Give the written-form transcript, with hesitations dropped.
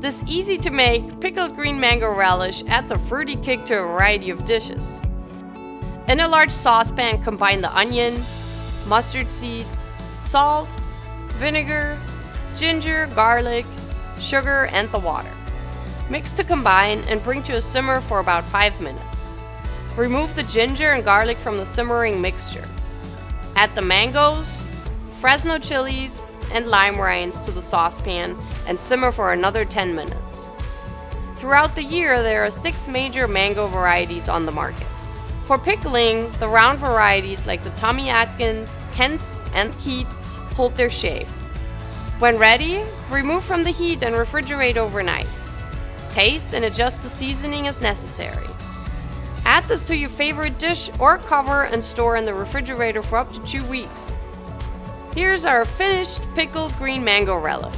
This easy-to-make pickled green mango relish adds a fruity kick to a variety of dishes. In a large saucepan, combine the onion, mustard seed, salt, vinegar, ginger, garlic, sugar, and the water. Mix to combine and bring to a simmer for about 5 minutes. Remove the ginger and garlic from the simmering mixture. Add the mangoes, Fresno chilies, and lime rinds to the saucepan and simmer for another 10 minutes. Throughout the year, there are 6 major mango varieties on the market. For pickling, the round varieties like the Tommy Atkins, Kent, and Keats hold their shape. When ready, remove from the heat and refrigerate overnight. Taste and adjust the seasoning as necessary. Add this to your favorite dish or cover and store in the refrigerator for up to 2 weeks. Here's our finished pickled green mango relish.